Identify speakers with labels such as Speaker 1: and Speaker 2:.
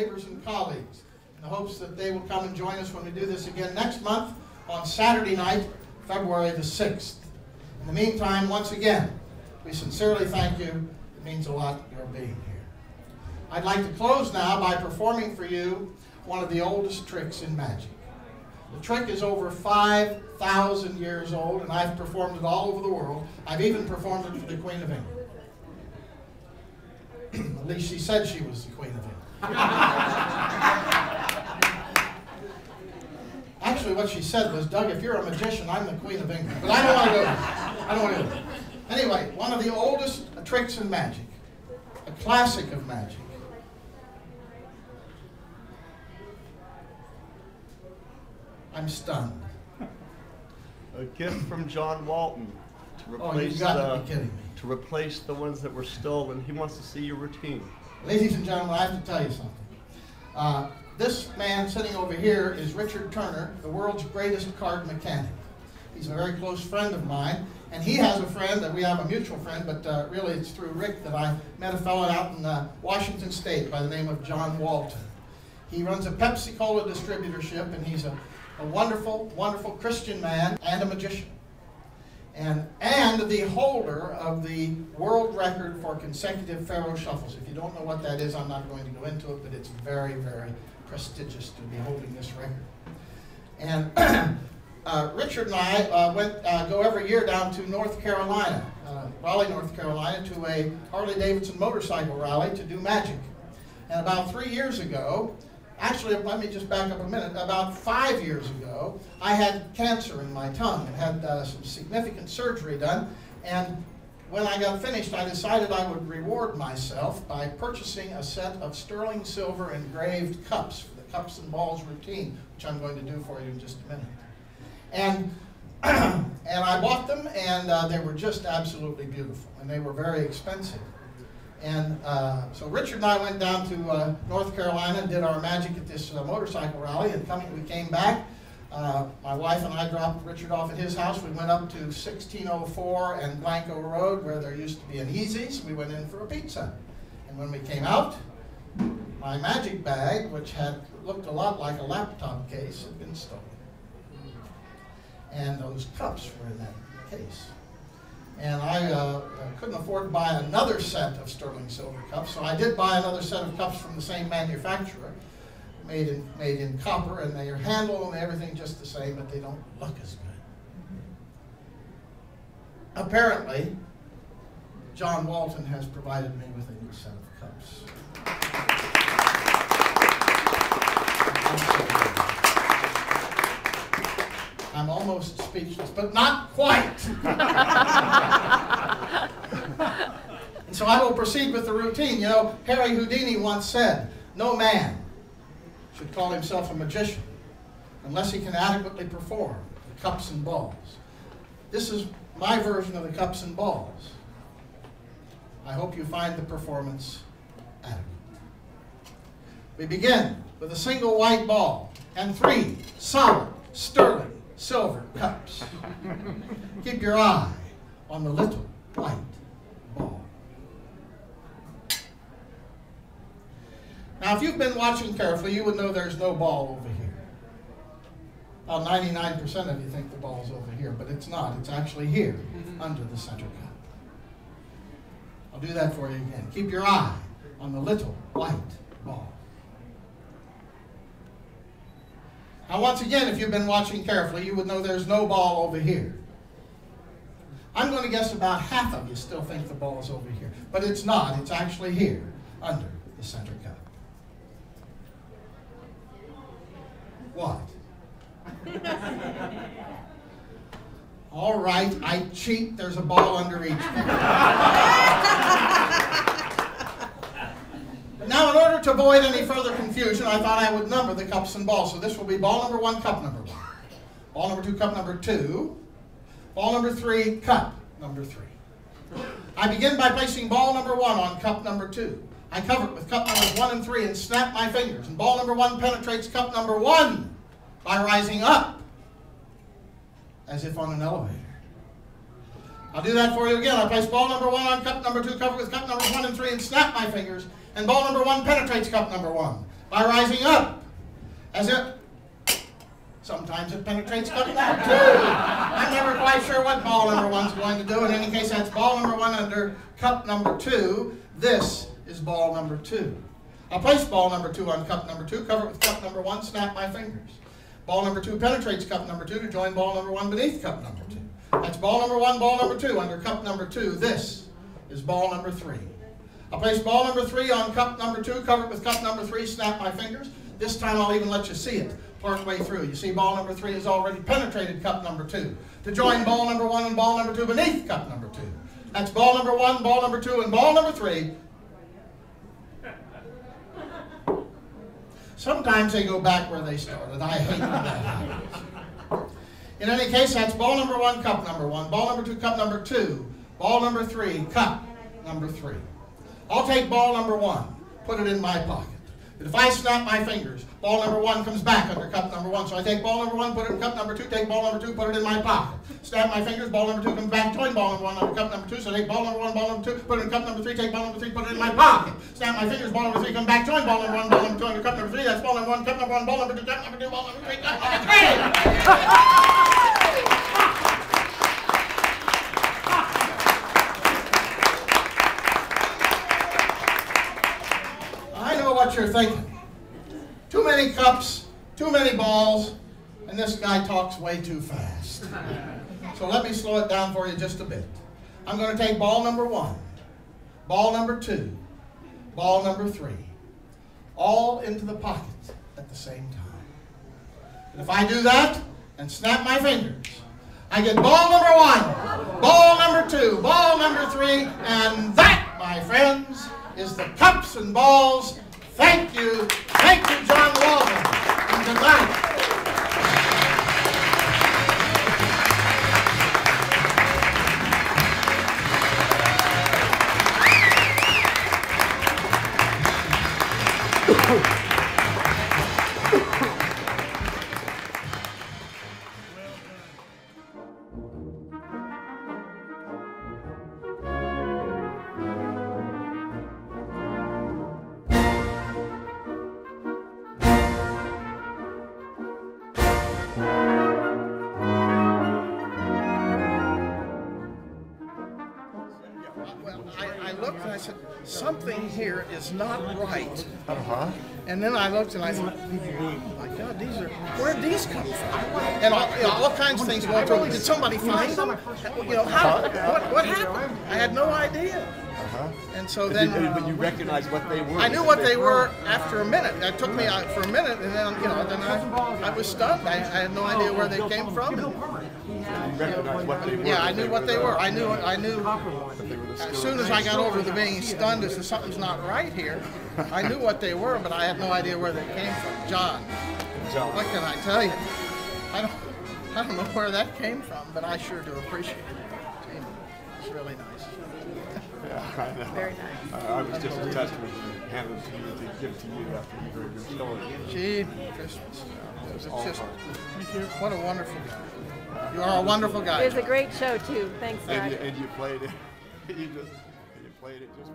Speaker 1: neighbors and colleagues in the hopes that they will come and join us when we do this again next month on Saturday night, February the 6th. In the meantime, once again, we sincerely thank you. It means a lot your being here. I'd like to close now by performing for you one of the oldest tricks in magic. The trick is over 5,000 years old, and I've performed it all over the world. I've even performed it for the Queen of England. At least she said she was the Queen of England. Actually, what she said was, Doug, if you're a magician, I'm the Queen of England. But I don't want to go there. I don't want to go there. Anyway, one of the oldest tricks in magic, a classic of magic. I'm stunned.
Speaker 2: A gift from John Walton to replace
Speaker 1: to
Speaker 2: replace the ones that were stolen. He wants to see your routine.
Speaker 1: Ladies and gentlemen, I have to tell you something. This man sitting over here is Richard Turner, the world's greatest card mechanic. He's a very close friend of mine, and he has a friend that we have a mutual friend, but really it's through Rick that I met a fellow out in Washington State by the name of John Walton. He runs a Pepsi-Cola distributorship, and he's a wonderful, wonderful Christian man and a magician. And the holder of the world record for consecutive faro shuffles. If you don't know what that is, I'm not going to go into it, but it's very, very prestigious to be holding this record. And Richard and I go every year down to North Carolina, Raleigh, North Carolina, to a Harley-Davidson motorcycle rally to do magic. And about 3 years ago, actually, let me just back up a minute. About 5 years ago, I had cancer in my tongue and had some significant surgery done. And when I got finished, I decided I would reward myself by purchasing a set of sterling silver engraved cups for the cups and balls routine, which I'm going to do for you in just a minute. And I bought them, and they were just absolutely beautiful, and they were very expensive. And so Richard and I went down to North Carolina and did our magic at this motorcycle rally, and we came back. My wife and I dropped Richard off at his house. We went up to 1604 and Blanco Road, where there used to be an Easy's. We went in for a pizza. And when we came out, my magic bag, which had looked a lot like a laptop case, had been stolen. And those cups were in that case. And I couldn't afford to buy another set of sterling silver cups, so I did buy another set of cups from the same manufacturer, made in copper, and their handle and everything just the same, but they don't look as good. Apparently, John Walton has provided me with a new set of cups. I'm almost speechless, but not quite. And so I will proceed with the routine. You know, Harry Houdini once said, no man should call himself a magician unless he can adequately perform the cups and balls. This is my version of the cups and balls. I hope you find the performance adequate. We begin with a single white ball and 3 solid sterling silver cups. Keep your eye on the little white ball. Now, if you've been watching carefully, you would know there's no ball over here. About 99% of you think the ball's over here, but it's not. It's actually here, under the center cup. I'll do that for you again. Keep your eye on the little white ball. Now, once again, if you've been watching carefully, you would know there's no ball over here. I'm going to guess about half of you still think the ball is over here, but it's not. It's actually here, under the center cup. What? All right, I cheat. There's a ball under each cup. Now, in order to avoid any further confusion, I thought I would number the cups and balls. So this will be ball number 1, cup number 1. Ball number 2, cup number 2. Ball number 3, cup number 3. I begin by placing ball number 1 on cup number 2. I cover it with cup numbers 1 and 3 and snap my fingers. And ball number 1 penetrates cup number 1 by rising up, as if on an elevator. I'll do that for you again. I place ball number 1 on cup number 2, cover with cup numbers 1 and 3, and snap my fingers. And ball number 1 penetrates cup number 1 by rising up. As it, sometimes it penetrates cup number 2. I'm never quite sure what ball number 1's going to do. In any case, that's ball number 1 under cup number 2. This is ball number 2. I'll place ball number 2 on cup number 2, cover it with cup number 1, snap my fingers. Ball number 2 penetrates cup number 2 to join ball number 1 beneath cup number 2. That's ball number 1, ball number 2 under cup number 2. This is ball number 3. I'll place ball number 3 on cup number 2, cover it with cup number 3, snap my fingers. This time I'll even let you see it part way through. You see ball number 3 has already penetrated cup number 2 to join ball number 1 and ball number 2 beneath cup number 2. That's ball number 1, ball number 2, and ball number 3. Sometimes they go back where they started. I hate when that happens. In any case, that's ball number 1, cup number 1, ball number 2, cup number 2, ball number 3, cup number 3. I'll take ball number 1, put it in my pocket. But if I snap my fingers, ball number 1 comes back under cup number 1. So I take ball number 1, put it in cup number 2, take ball number 2, put it in my pocket. Snap my fingers, ball number 2 comes back, join ball number 1 under cup number 2. So I take ball number 1, ball number 2, put it in cup number 3, take ball number 3, put it in my pocket. Snap my fingers, ball number 3 comes back, join ball number 1, ball number 2 under cup number 3. That's ball number 1, cup number 1, ball number 2, cup number 2, ball number 3, cup number 3. What you're thinking. Too many cups, too many balls, and this guy talks way too fast. So let me slow it down for you just a bit. I'm going to take ball number 1, ball number 2, ball number 3, all into the pocket at the same time. And if I do that and snap my fingers, I get ball number 1, ball number 2, ball number 3, and that, my friends, is the cups and balls. Thank you, John Walton, and good night. I looked and I said, something here is not right. And then I looked and I thought, oh my God, where did these come from? And all kinds of things going through. Did somebody find them? You know, what happened? I had no idea. And so then,
Speaker 3: but you recognized what they were.
Speaker 1: I knew what they were after a minute. It took me for a minute, and then I was stunned. I had no idea where they came from.
Speaker 3: You recognized what they were.
Speaker 1: Yeah, I knew what they were. I knew. As soon as I got over the being stunned as to something's not right here, I knew what they were, but I had no idea where they came from. John, what can I tell you? I don't know where that came from, but I sure do appreciate it. It's really nice.
Speaker 3: Yeah, I know.
Speaker 4: Very nice.
Speaker 3: I was just a testament to hand it to you to give to you after you heard your story.
Speaker 1: Gee, Christmas. It's just, what a wonderful guy. You are a wonderful guy.
Speaker 4: It was a great show too. Thanks, Doug.
Speaker 3: And you played it. You played it just.